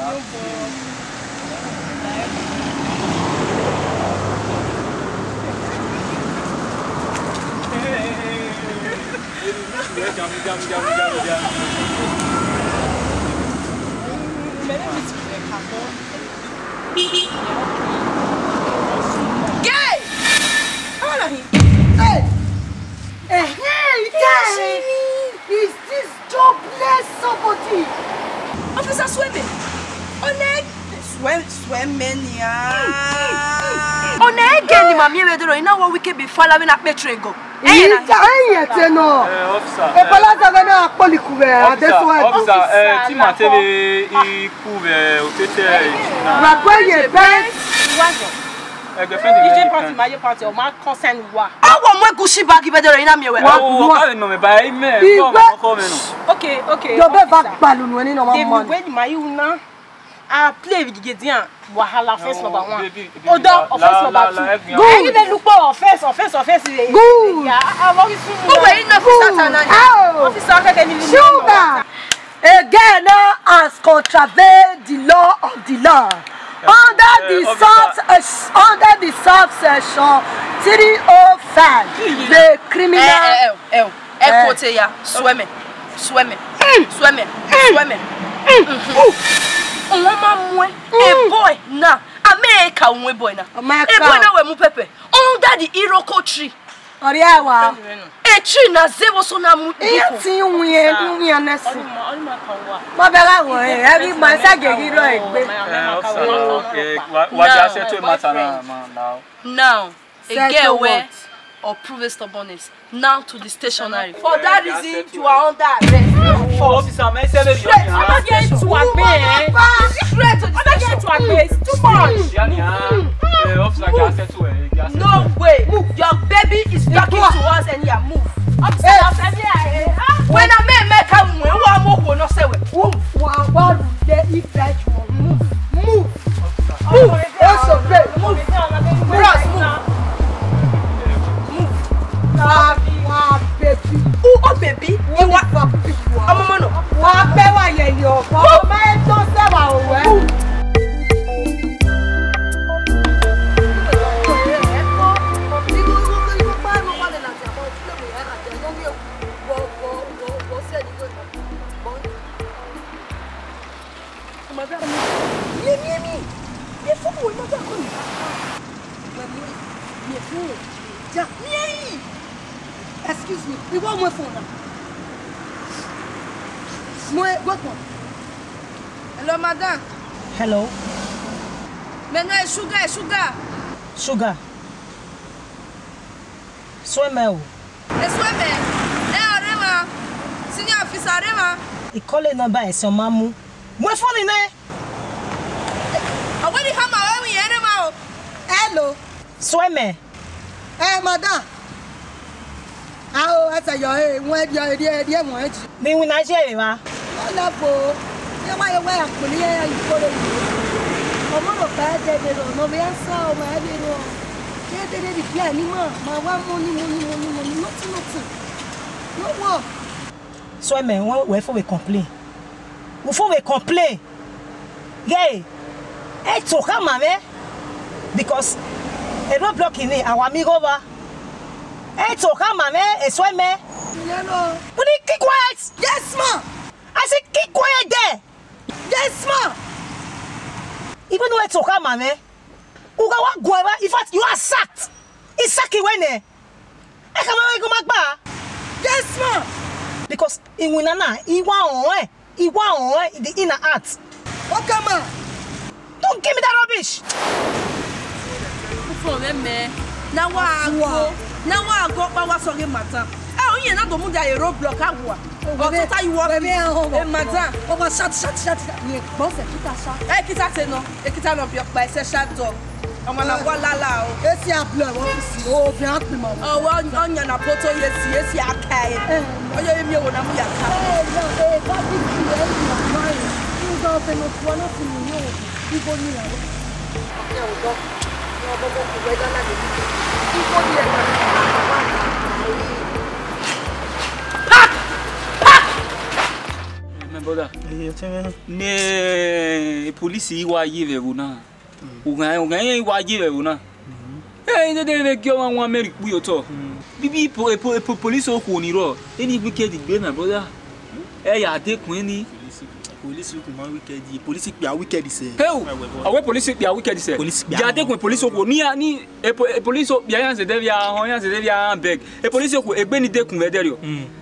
Is this jobless somebody? Officer swimming. Swimming, yeah. On again, the mammy, you know what we can be following up Metringo. Officer, I play with Gideon. Wahala first number 1. Odor offense number 2. Good. Even look for offense. Good. Yeah, I'm always Sugar. Again, has contravened the law of the land under the subsection 305. The criminal. Swimming. A boy now. America we boy now. A boy now we mu pepe. Under the Iroko tree. Oriawa. A tree na zero so na mu. Eti unwe nesi. Ma bela wo every man say gegi ro egbe. Okay. What you say to matter now? Now, a girl where or prove stubbornness. Now to the stationary. For that reason, you are under arrest. Officer, may I say that I'm not getting to agree. I'm not getting to agree. It's too much. Officer, no way. Your baby is talking to us and you move. When a man make a move, who will not say move. Oh baby, you want no. Excuse me, we want my phone now. What one? Hello, madam. Hello. Maintenant, sugar. Sugar. Swimmer. Swimmer. Arema. Senior officer Arema. The calling number is your mamu. My phone in there. I want to have my own Arema. Hello. Swimmer. Hey, madam. How as your when your dear one? Me when Nigeria. No, you why I put here you follow you. Come on, bad, no, we are so mad. You didn't declare anymore. My one money, nothing. No more. Swimmer, wherefore we complain. Before we complain. Yay. Hey, to come, man. Because a roadblock in it, our amigo over. Hey, to come, man, a swimmer. No. Will you keep quiet? Yes, ma. I said, keep quiet there. Yes, ma. Even though it's okay, man, in fact, you are sacked. It's sacked when I can't go back. Yes, ma. Because in Winana, he want the inner art. Okay, ma. Don't give me that rubbish. Now I go by what's on matter. Oh, you're not going to die a roadblock. What are you walking? Madam, oh, shut. Boss, kita no. Kita no block by shut door. I'm gonna go la. Esi a block. Oh, bien prima. Oh, on na poto yes akai. Oh, you me wona mu ya ka. What did you go to no one of you? You go me now. Okay, we go. No, go to where na dey. You go there. brother. Ne police yi wa yi ve una. Uga yi wa yi ve una. Eh de gyo wan wan America bu yo to. Bibi police o ko ni ro. Any wicked gbe na brother. Eh ya de kun ni. Police ku ma wicked. Police pe a wicked se. Awe police pe a wicked se. Ya de kun police o ko ni police o ya yan se de via hon yan se de via beg. E police o ko egbe ni de kun ve de rio.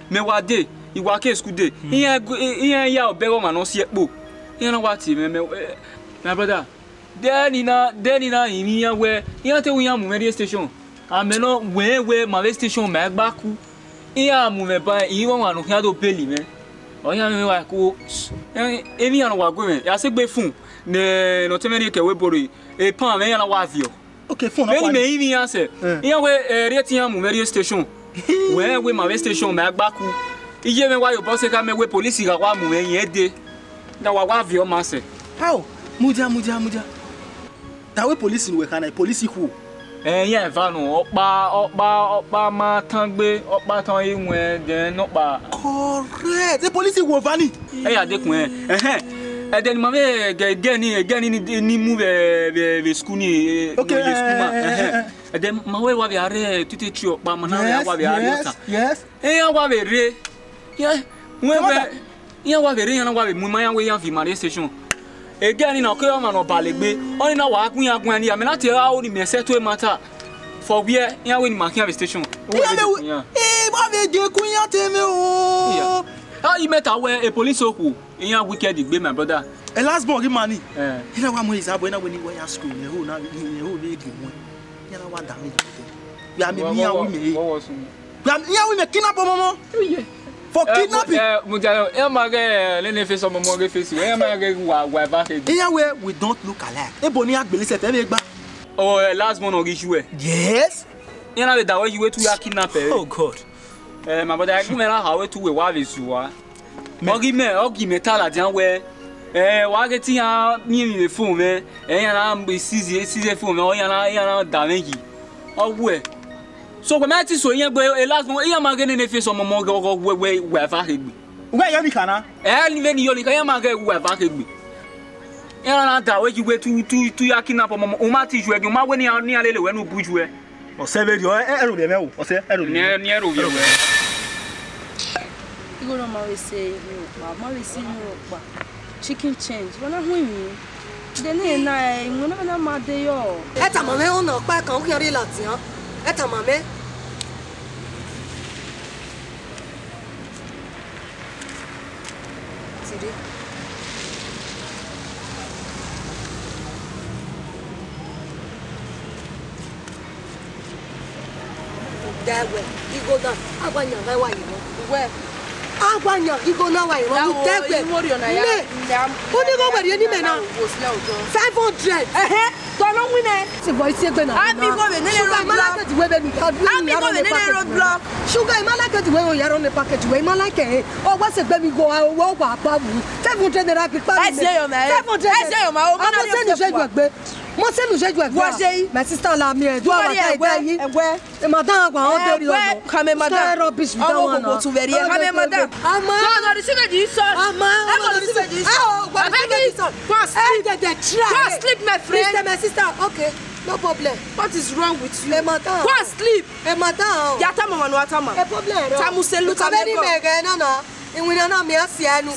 Me wa de iwa ke school de. Iyan ya obero ma no si epo. Iyan wa ti me my brother. Deni na imi yan we. Iyan te wi yan mu radio station. Ameno we ma station me gba ku. Iyan mu me ba iyan wa no kan do peli me. Oya me wa ko emi yan wa go me ya se gbe fun ne no temeri ke we boro e pan me yan wa vio. Okay, phone up. Me imi yan se. Iyan we reti yan mu radio station. We ma station me gba ku. Iye me wa yo boss ka me we police ga wa mu me yen de. Na wa vio ma se. How? Muja. That way police we can police who? Yen va no opa ma tan gbe opa tan iwen de no pa. Correct. The police go vani. Ya de kun then ma me get ni move be school ni okay school ma then ma we wa be are tutu tri opa ma na wa be are ta. Yes. Ya wa be re. Ya wa be re yan wa be mu ma yan we yan fi ma station. Again in okay man obalegbe oni na wa kun ani am na te ra o ni me settle matter for where yan we ni makin station ba be de kun yan te me o how you met aware a police oku yan wicked gbe my brother a last born money ina wa mo izabo ina we ni wa school ne ho na ni di mo ina wa da me we am me yan we me yan we me kidnap momo for kidnapping. Let face some more face. We don't look alike. Ebony agbele se fe me gba. Oh, last one on issue. Yes. You know that way you wait to your kidnapper. Oh God. My brother, I come how to we wa vesuwa. Ogi me tala jan we. Wa get ya ni the phone me. Yana be seize phone me. O yana damage. Oh we. So when I so yen boy last one yen ma gene ne face on mo go we fa hegbi. Where you kana? Ni me ni yo ni kan yen ma ge we fa hegbi. Yen na da we you we to ya kidnap mo o ma ti ju e ma we ni alele we no buju e. O se be dio ero de me o. O se ero de. Ni ero we. You go ma we say ma we see you pa. Chicken change. When I win then na ma de yo. E ta mo me o no pa kan ki ri lati han. Eta mame. Tiri. That way. You go down. Agwanya vai wa yiwo. Where? Agwanya you go now wa yiwo. That way. Oni go gbe ni me na. 500. Don't win it. It's a voice again. I'm going to roadblock. Sugar, I like it when you're on the package. Way, my like it. Oh, what's a baby go? I walk up. 700 and I could buy 700. Moi c'est nous j'ai joué. Ma sister la mienne doit avoir été et madame quoi on dit quand même madame rubbish on va tout vérifier quand même madame ama on a reçu du sol ama on a reçu du sol avec go sleep my friend my sister okay no problem what is wrong with you madame go sleep madame ya ta mama no atama e problem ta muselu ta me no no inwina na me asia nu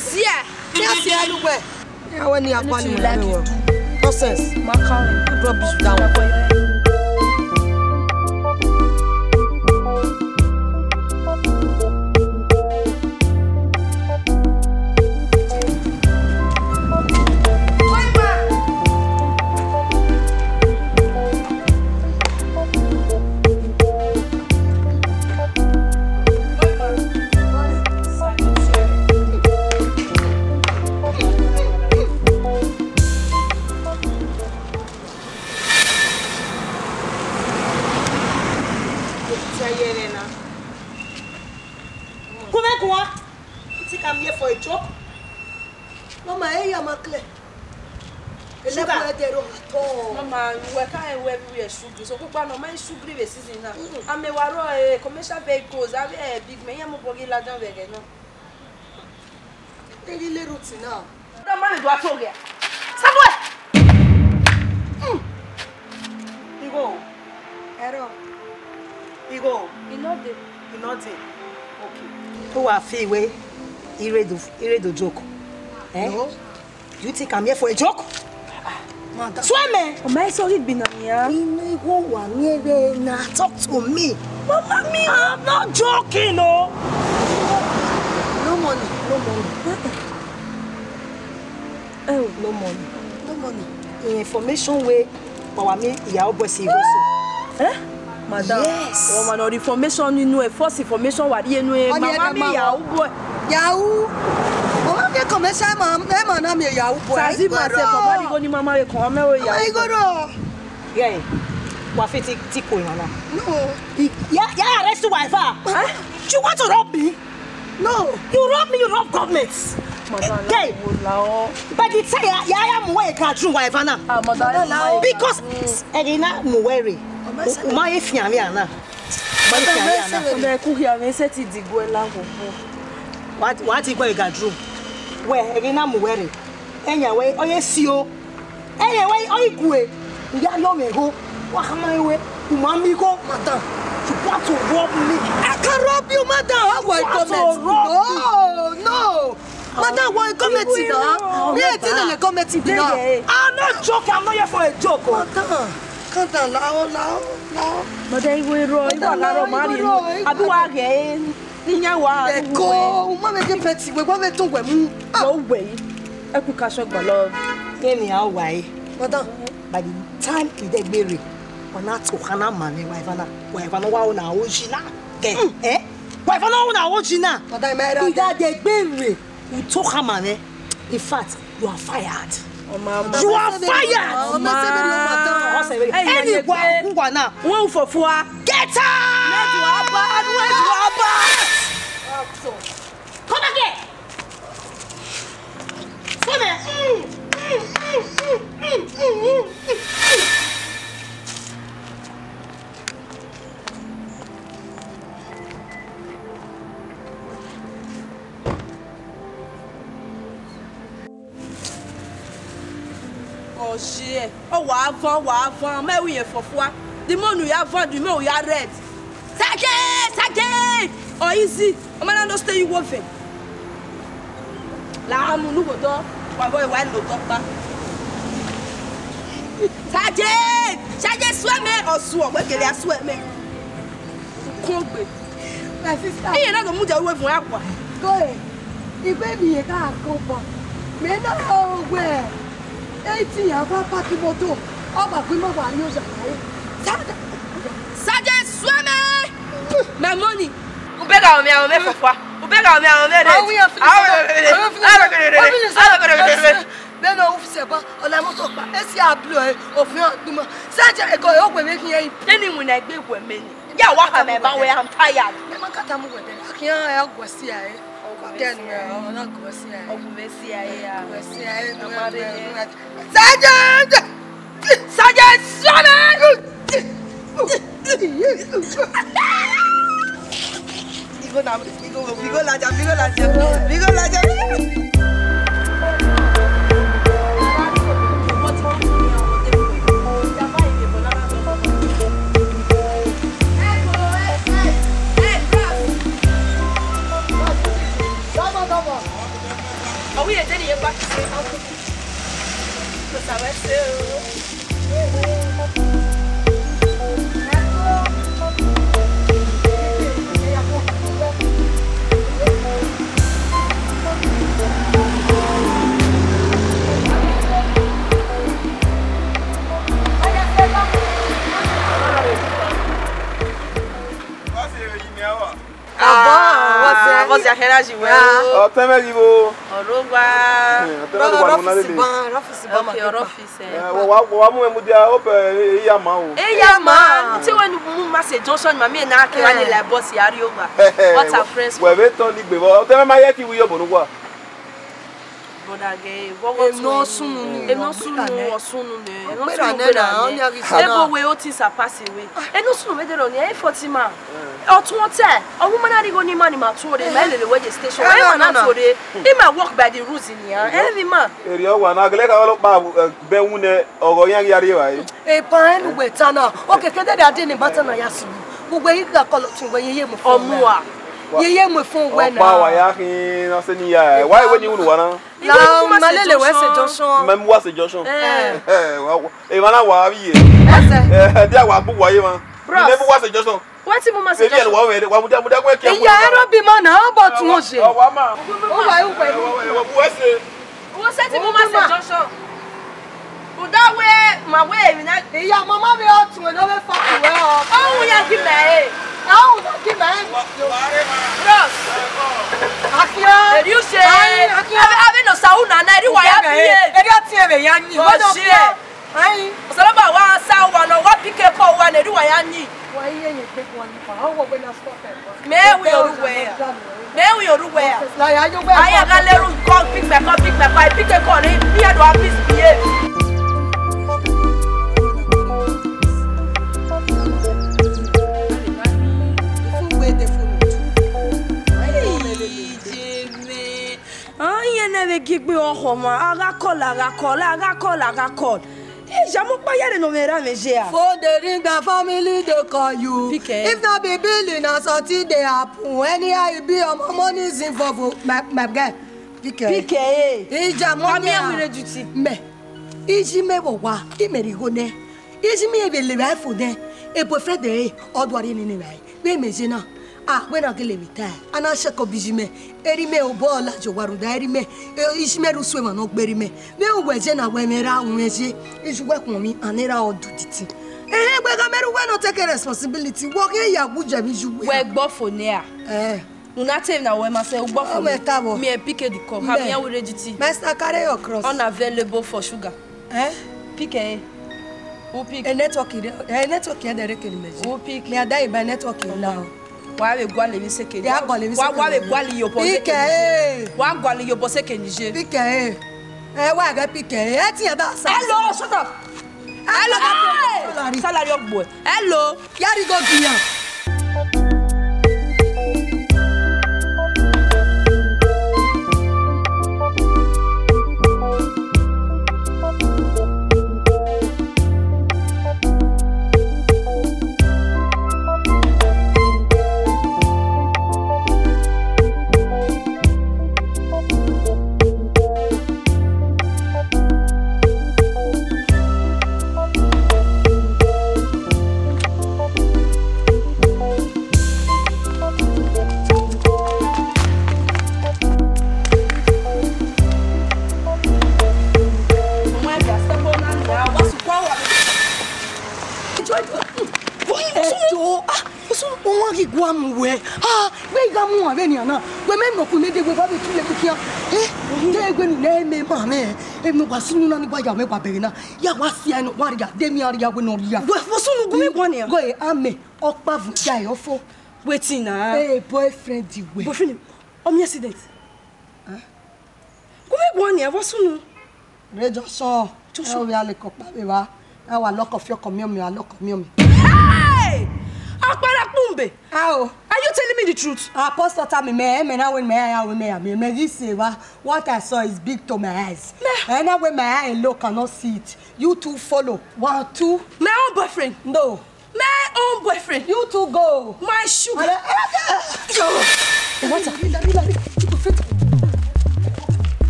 we ya wani akwani mo nonsense keep rubbish down for a joke? Mama, hey, I'm a clear. Mama, we can't wear sugar. So, no man sugar is season now. I'm a commercial vehicles. I have a big man. I'm a bogey ladder. Il est routine. Non, mais doit sauver. Ça doit. Igo. Error. Igo. Inode. Inode. Okay. Who are fee way? Iredo joke. Eh? No. You think I'm here for a joke? Madam. Swim. Oh, my sorry, Binania. Now talk to me. Mama, me, I'm not joking, no. No money. No money. Oh, no money. No money. Information way. Our me, your boss is also. Eh? Madam. Yes. Oh, man, information you know, false information what you know. Mama, me, Yahoo boy. Yahoo. Mama, me come say mama, na me Yahoo boy. Sazi myself, mama, go ni mama we come me we Yahoo. I go do. Yeah. What fit tiko yana? No. Yeah, arrest you wife. You want to rob me? No. You rob me, you rob government. Madam, Hey. But it's say I am way kadru wife na. Ah, madam. Because Erina Muwere. Uma e fiame ana. Ba fiame ana. Madam, ku here me set it go la go. What you go kadru? Where Erina Muwere. Enya we oyesio. Enya we oyigwe. Ya yo me go. Wa kama we. Umami go. Madam. You want to rob me? I can rob you, madam. How will I comment? No. Madam, why comment it now? Me I tell you comment it now. I'm not joking. I'm not here for a joke. Madam, calm down, lao. Madam, we roll. You want to marry? Abi wa ge. Ninya wa. Eko, uma me get petty. We go veton we mu. No way. E ku ka so gbalo. Kemi how why? Madam, By the time he dey bury, ona to kana mane wife na wa na ojina. Eh? Wife na ojina. madam, me He dey bury. You talk mane. In fact, you are fired. Oh mama. You are fired. Oh, me say me no madam. Anyone now. Won fofua. Get out! Come again. Come here. Oh shit. Oh wa van. Me we fofua. The man we have van, the man we are red. Sake! Oh easy. O man no stay you wo fe. La amu nu go do. Wa boy wa lo to pa. Sake sweme osu we gele asweme. Kongbe. My sister. Iye na go mu je we fun akwa. Go ahead. Igbe mi ka ko po. Me na o gbe. 18 ya pa pa ki moto. O ba pe mo wa ni o se kai. Sake sweme. My money. Ubega o mi awon me fofua. Ubega o mi awon me red. Then no officer ba ola moto pa. Esi ablo e ofin aduma. Saje e go e o gbe me kin yin. Any when I gbe gwe me ni. Ya wa ka me ba we am tired. Me man kata mu gode. Akian e agwasi aye. Again me o na agwasi aye. Ogumesi aye ya. Agwasi aye no Amade. Saje sona. Vigo laja. Oui, elle est pas ça va Você achar de boa? Ó, tá me vivo. Oruba. Wa mu mu dia ope iya ma o. Iya ma. Ti when mu ma se Johnson ma me na ke wa ni like boss yari over. What our friends. We be to ni gbe bo. Te me ma ye ki wi yo bo no kwa. brother gay. What no sunu. No sunu or sunu. No sunu. Ego we otis are passing away. No sunu we dey on here 40 man. Otunte. A woman na go ni man ma to dey my lele we dey station. Why man na to dey? He ma walk by the rules in here. Every man. Eri wa na gele ka lo pa be wune ogo yan yari wa yi. E pa enu we tana. Okay, kede dey dey ni bata na yasu. Gbogbo yi ka kolo tun we yeye mo fun. Omuwa. Yeye mo fun we na. Pa wa ya kin na se ni ya. Why when you wa na? Na malele we se Johnson. Même wa se Johnson. E ma na wa bi ye. Dia wa bu wa ye ma. Bros. Ne bu wa se Johnson. What you must say? Wa mu da ko ke. Iya ero bi ma na bo tun o se. O wa ma. O wa u pe. Wa bu wa se. Wo se ti mo ma se Johnson. Uda we ma we mi na. Iya mama mi o tun lo be fa we o. Oh ya ki me. Aun na ki me. Bros. Akia. Did you say? Ave no sauna na ri wa ya bi. Eri ati ebe ya ni. What do you? Ai. Salaba wa sa wa no wa pick up wa na ri wa ya ni. Wa iye ye pe ko ni pa. How we na stop it. Me we oruwe. Me we oruwe. La ya yo we. Aya ga leru go pick back up I pick a call ni bi do office behave. Never give me a home. I call. Hey, j'aime pas y aller no me rameger. For the ring the family they call you. If not be building or something they happen. Anyhow you be your money is involved. My guy. Pique. Ija money we ready duty. Me. Iji me wa. Imeri gone. Iji me be live for them. E boyfriend dey odwari ni ni bai. Me mejina. When I get limited, and I shake up Bijime, Erime or ball at your waru, Erime, Ishmeru swimmer, no bury me. No way, Jenna, when me round is work on me, and it all do it. Eh, but I may not take a responsibility. Walk here, ya would you work buffo near. Not tell now when myself buffo me a pick the cup. Have you already? Master carry your cross unavailable for sugar. Pique. Who pick a network? A network here, the record image. Who pick me a day by networking now. Why we go live second? Why we go your Pique. Why go your boss second? Pique. Why I pique? Hello, shut up. Hello, salary boy. Hello, Yari go Gia. Waiting now. Hey, boyfriend, the way. Boyfriend, accident. Huh? Come on, here. What's soon? Rejoice. Just we are like up, baby. Our lock of your community, our lock of me. Hey! Akparakumbe. How? Are you telling me the truth? Apostle tell me, me this say what I saw is big to my eyes. And now when my eye look cannot see it. You two follow. 1, 2. My own boyfriend. No. My own boyfriend. You two go. My sugar. What's up?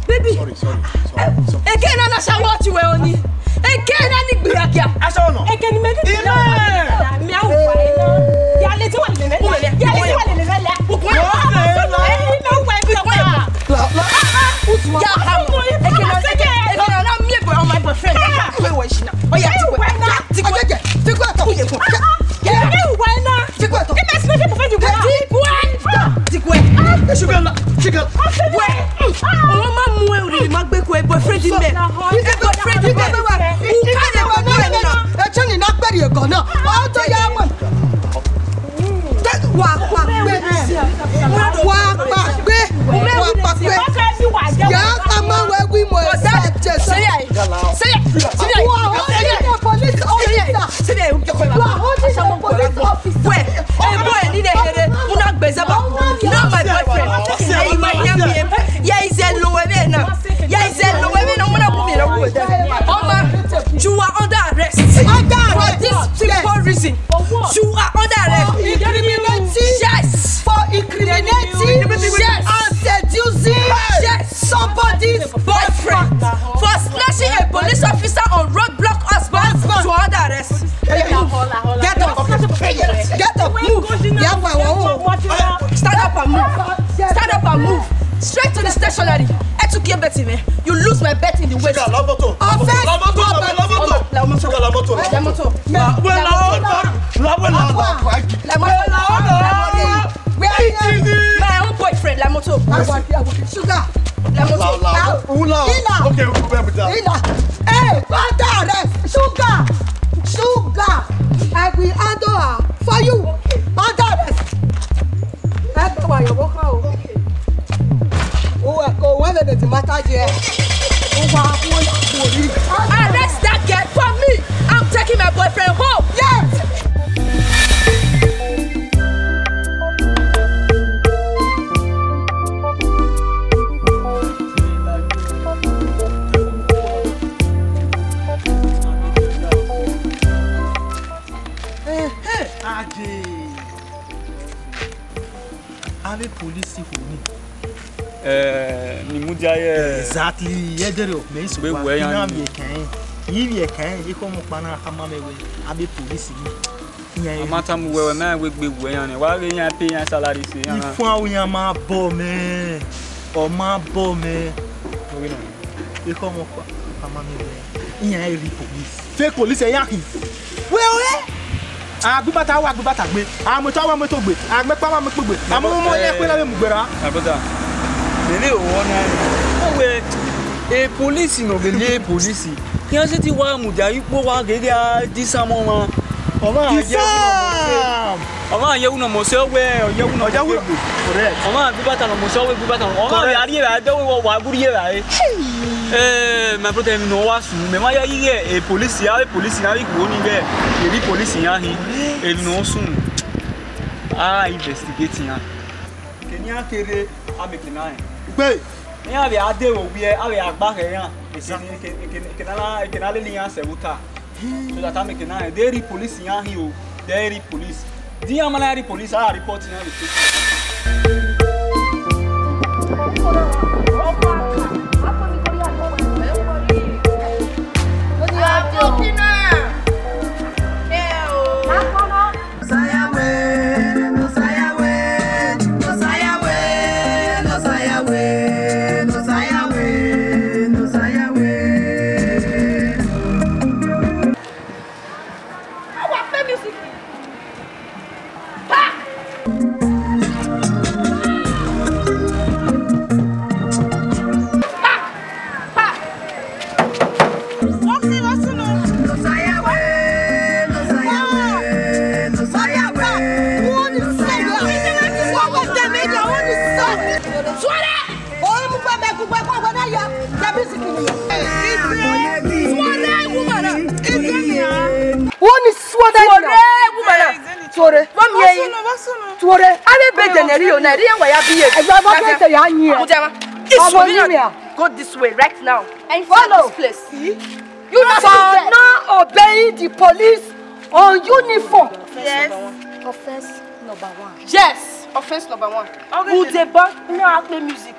Baby, again, I'm not sure what you were on. Again, I need Birakia. I saw no. Again, you made it. Meow. Ya le ti wa le le. Ya le ti wa le le le. No way, Ya ham. Again, I'm me boy on my boyfriend. Wait, wait, she now. Oh yeah, you are under arrest. For this simple reason. You are under arrest. Yes. For incriminating. Yes. And seducing. Yes. Somebody's boyfriend. For snatching a police officer on roadblock husband. You are under arrest. Get up. Get up. Move. Stand up and move. Stand up and move. Straight to the stationery. You lose my bet in the waist. My own boyfriend, La Moto. Sugar. La Moto. Okay, we'll go back with that. Hey, Sugar. Sugar. I will handle her for you. Under arrest. Arrest that girl for me. I'm taking my boyfriend home. Yes. Avec police for me. Ni mudia ye. Exactly. Yeah, there you go. We we yan. You can. You come up na kama me we. Avec police ni. Amata mu we na we gbe we yan. Wa re yan pay yan salary se yan. Ifun awon yan ma bo me. O ma bo me. We no. You come up kama me we. Yan e police. Fake police yan hin. We. Agbata wa agbata gbe. Amoto wa moto gbe. Agbepa wa moto gbe. Amomo ye pe la me mugbera. Abota. Nele o na. We e police no be le police. Yan se ti wa mudia ipo wa gege a disamo ma. Oma ye uno mo se we ye uno ja we. Correct. Oma gbata no mo se we gbata no. Oma ari ra de wo wa buri ye ra e. My brother no wa su me ma ya ye e police na go ni be. Ye police yan hin. E no sun. Investigating yan. Kenya kere amekina. Gbe. Yan be ade wo wi e awe agba re yan. Kenala le yan se wuta. So that I'm making a dairy police yan here, dairy police. The Amalari police are reporting on the Go this way right now and follow this place. You are not obeying the police on uniform. Yes. Offense number 1. Yes. Offense number 1. Who the band? No, I play music.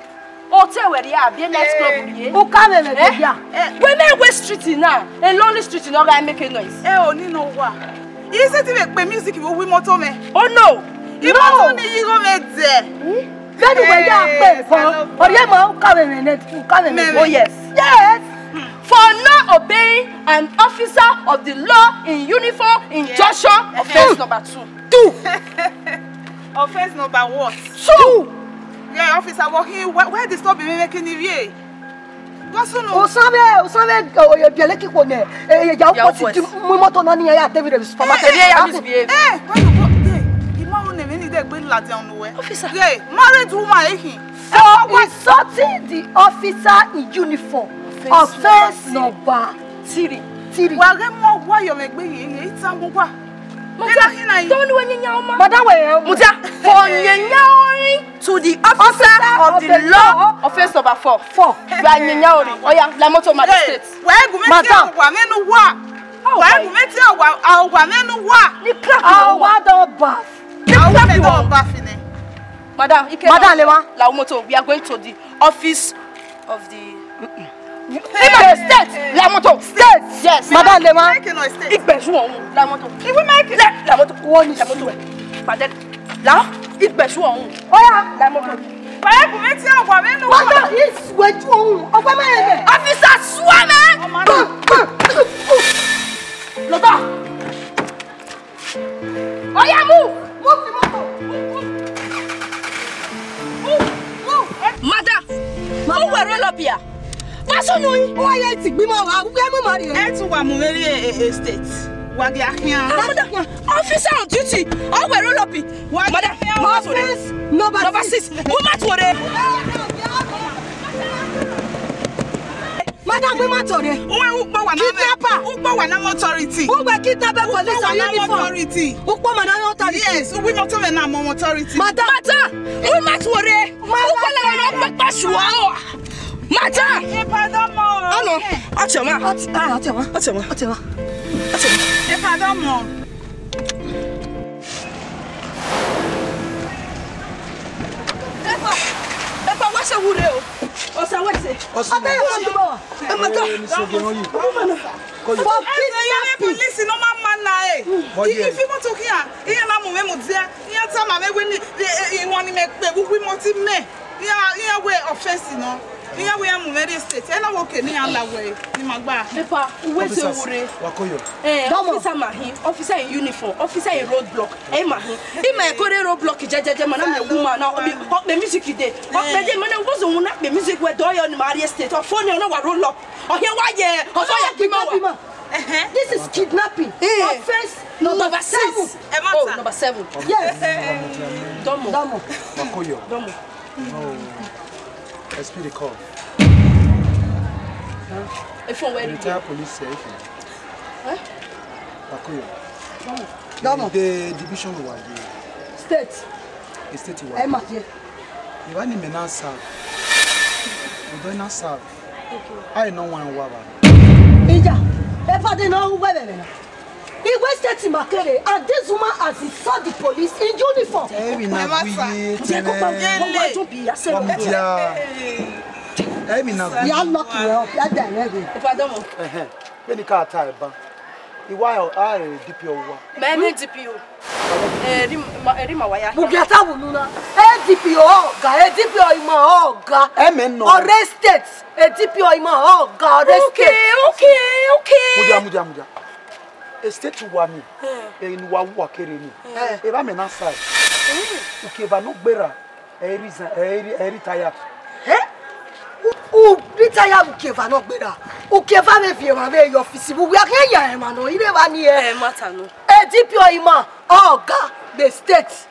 hotel where ya be night club here. O ka me dia. We me we street now. A lonely street no guy make a noise. Oni no wa. Is it me music we moto me? Oh no. No. Ni yi go me there. Then we ya pe for. Ori ma o ka me. Oh yes. Yes. For not obeying an officer of the law in uniform in Joshua, offense number 2. Offense number what? 2. Yeah, officer walking. Where they stop me making the way? What's no? O sabe o biele ki ko ne. Ya o ti mu moto na ni ya David the supermarket. Yeah, misbehave. Why you go there? You know me need to go Latin on the way. Officer. Yeah, married woman here. For insulting the officer in uniform. Offense number 3. Well, why you make me eat some more? Don't when you know, Madam, for to the officer of the law, offense number 4. Oh yeah, la moto magistrate. Where go Madam, where go meet our woman wa? Ni crack our don't bath. Madam, la moto, we are going to the office of the state. La moto. State. Yes. Madam Lema. Ik ben zo la moto. Ik wil maken. La moto. One is la moto. Madam. La. Ik ben zo Oh yeah. La moto. Where go meet our woman wa? Madam is wait on. Opa me. Officer Swame. Lota. Oh yeah, move. Move the motor. Move. Madam. Who will roll up here? What's on you? Oh yeah, it's been my we am marry. To wa mo very estate. Wa dia hian. Officer on duty. Oh, we roll up. Madam. Office number 6. Woman to Madam, we matore. Who gbo wa na authority? Who we kidnap police and uniform? Authority. Who gbo na authority? Yes, we motor na authority. Madam, who matore? Who call na pa shuwa? Madam! Pardon mo. Ano? Atema. Pardon mo. Epa wase wure o. Osa wase. Ata yo mo bo. Police no man na if you want to hear, you na mo me mo dia. You tell ma me we you want me we mo ti me. You we offense no. You we am very state. E na wo ke ni ala we ni magba. Epa wase wure. Wakoyo. Officer mahin, officer in uniform, officer in roadblock. Mahin. I me kore roadblock jejeje mana me woman na the music dey. The man was on na the music we do your Maria state. Or phone no wa roll up. Oh here why ye? Oh fire kidnapping. This is kidnapping. Offense number 6. Oh, number 7. Yes. Domo. Wakoyo. Domo. No. SP the call. If you were entire police station. Wakoyo. Domo. The division was State. the state was. Emma here. You want me now serve. You don't not serve. I know one waba. Ija. Epa dey know where they na. He wasted in Makere and this woman as he saw the police in uniform. Every na we We are lucky well. We are there. If I don't know. When you can't tie ba. Iwa I DPO wa. Me DPO. Rima waya. Bugiata wununa. DPO ga DPO ima ga. No. Arrested. DPO ima ga arrested. Okay. Muja. A state one in Wakere ni. If I'm an outside. Okay, but no better. Retire. Retire ukeva no better. Ukeva me fi ma be your office. We are here man no. Ire ba ni matter no. DPO ima ga the state.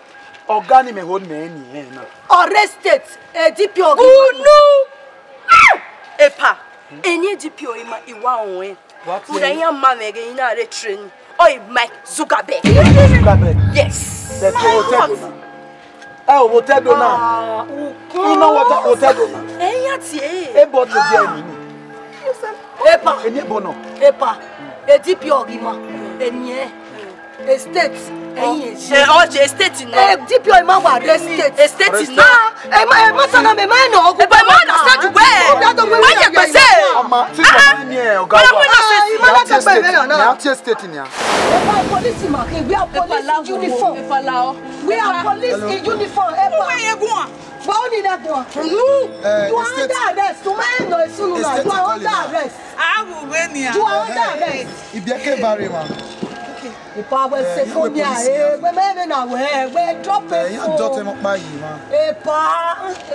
Organi me hold me any na. Arrested. DPO. Oh no. Epa. Any DPO ima iwa onwe. Mudanya mamege ina re train. Oi Mike Zuckerberg. Yes. The hotel dona. Hotel dona. You know what hotel dona? Yati. E bought the dear ni. Epa. Eni bono. Epa. DPO ima. Enye. estate. Estate now. DPO ẹ máa wà estate. Estate now. Ẹ má sọ̀nà mi máa nà ọgùn. Ẹ bá máa nà sáájú wẹ́ẹ̀. Wọ́n yẹ pèsè. Ọmọ tí kò ní ẹ̀ ọ̀gá wa. Ní estate ni a. Ẹ bá police ma kí we are police uniform. We are police in uniform. Ẹ bá. Báwo ni dẹ́ bọ̀? You are under arrest. Tu máa ń lọ ìsúnú náà. You are under arrest. You are under arrest. Ibi ẹ̀kẹ́ bari ma. Ipa we se fún mi à we mẹ́rin náà we drop it. Ẹ̀yin àjọ tẹ mọ́ pa yìí ma.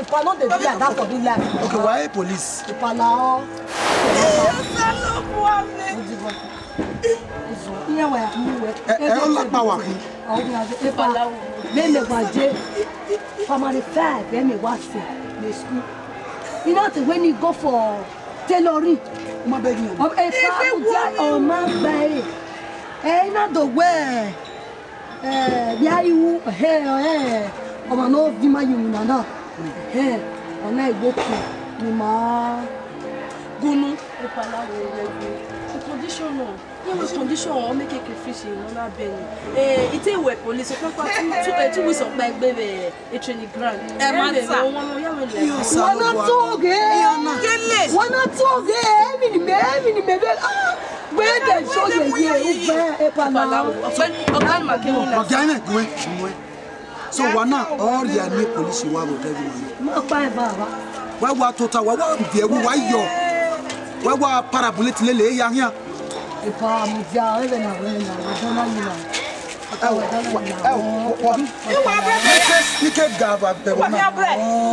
Ipa no dey do like that for the life. Okay, why police? Ipa la ọ. Ìyẹn wẹ̀ àmúwẹ̀. Ẹ ọ́ lápá wà kí. Ipa mẹ́mẹ̀ wá jẹ́ primary 5 mẹ́mẹ̀ wá sí ní school. You know when you go for tailoring. Ọmọ bẹ́ẹ̀ ni ọmọ. Ipa àbújá ọmọ bẹ́ẹ̀. Iná dọ̀gbẹ́ bí ariwo ọmọ náà bí máa yìí múnà náà ọ̀nà ìgbókù ni máa gúnú. Ìpàláwọ̀ ẹlẹ́gbẹ̀ẹ́ condition náà yẹ́wọ̀ condition wọn mékèké fi ṣe ìwọ̀n lábẹ́ ni ìtẹ́ ìwẹ̀ police pápá 2 weeks ọ̀pá ẹgbẹ́ rẹ̀ training ground wọ́n náà tó gẹ́ ẹ̀mí ni mẹ́bẹ́ gbẹ́dẹ̀ sọ́yẹ̀ yẹ ìfẹ́ ìpàláwọ̀ ọ̀gá ni màkẹ́ wọn ọ̀gá ẹ̀ gbẹ́ so wọn náà ọ̀rẹ́ à ní polisi wa bọ̀ dẹ́bi wọn. má pa ẹ̀ bá wa. wá wá tó ta wá wá bìẹ́wò wá yọ wá wá parabole tilẹ̀ lè yá yá. Ipa àmùjá ẹ̀rẹ̀ náà wẹ̀ náà ọ̀dọ́ náà yìí náà. Nike gava bẹ̀rù náà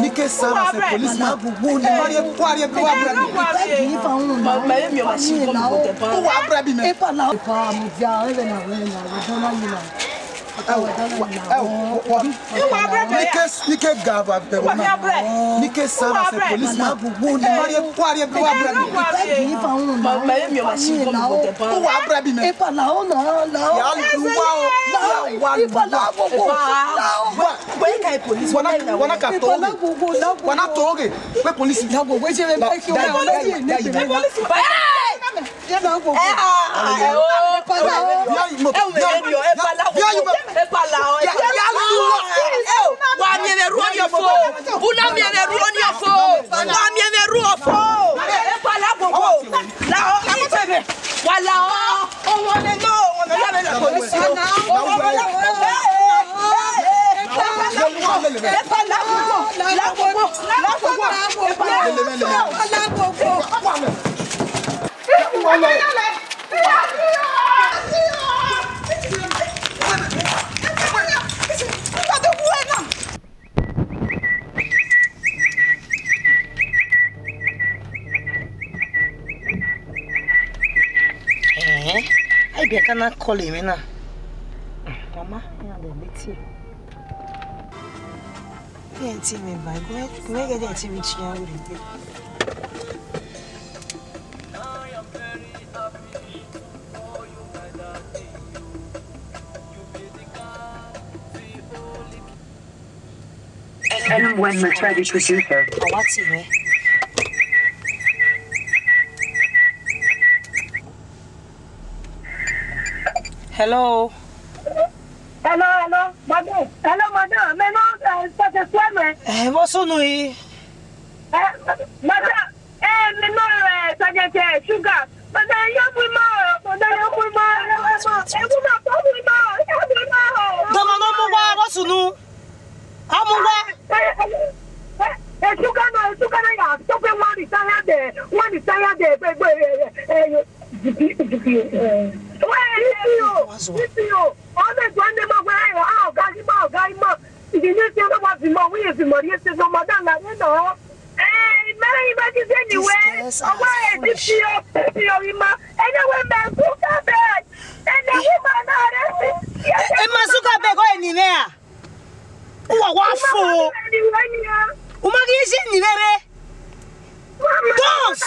Nike sábà ṣe polisi náà gbogbo ní wọ́n yẹ kó àrẹ bí wọ́n abúlé mi. Ìpẹ́ kì í fa ohun náà. Mẹ́rin mi ò sí kó mi kò tẹ̀ bá. Ó wà abúlé bí mi. Ipa àmùjá ẹ̀rẹ̀ náà wẹ̀ náà ọ̀dọ́ náà yìí náà. Nike gava bẹ̀rù náà Nike sábà ṣe polisi náà gbogbo ní wọ́n yẹ kó àrẹ bí wọ́n abúlé mi. Ìpẹ́ kì í fa ohun náà. Mẹ́rin mi ò sí kó mi kò tẹ̀ bá. Ó wà abúlé bí mi. Ipa làwọn náà làwọn. Ipa làwọn gbogbo. Where police? Wana ka toge. Wana toge. Where police? Na go we jere make you na olodi ni pe. I be cannot call him now. Mama, me by go get the TV chair with it. And when the ready to shoot her. What's it? Hello. Hello, madam. Hello, madam. Mais non, ça te soit, mais. What's on nous? Madam, mais non, ça te sugar. Madam, y'a plus mal. Madam, y'a plus mal. Et vous n'avez pas plus mal. Y'a plus mal. Demandons-moi, what's on nous? Ah, mon gars. Sugar, y'a stoppé one desire de. Always one them away. Oh, Gazima. If you need to know what the more we is the more yes, no madam, you know. Hey, Mary, but is anyway. Away, this year, anyway, man, look at that. And the woman are Masuka bego anywhere. What for? Umagi is anywhere. Dos!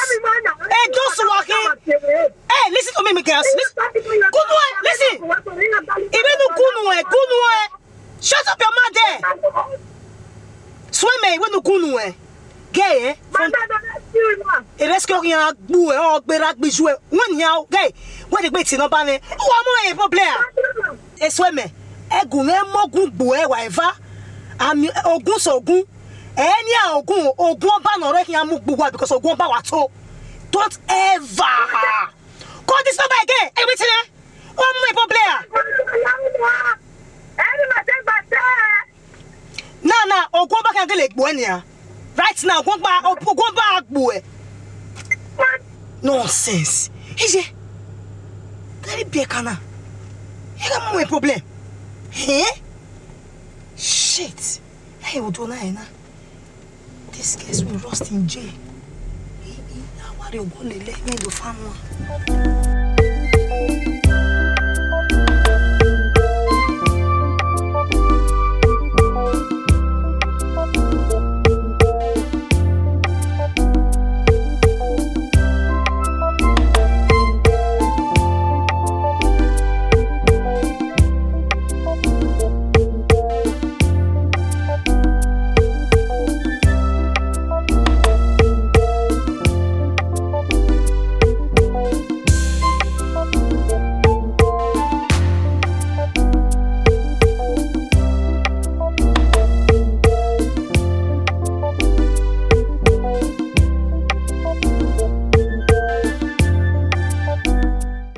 Hey, dos walking! Hey, listen to me, girls. Listen! Even Kunue! Shut up your mouth there! Swim me when you Kunue! Gay, eh? It is going to be a berak bijou. One yow, gay. What a bit in a banner. Oh, I'm a player. esweme egun e mogun gbo e wa eva ami ogun so ogun any ogun oba no re kian mu gbugbo because ogun ba wa to don't ever call this number again everything one more player na ogun ba kan gele gbo enia right now ogun ba gbo e nonsense ije Dari bekana. You got more problem. Eh? Shit. Hey, we don't know. This case will rust in jail. How are you going to let me do family?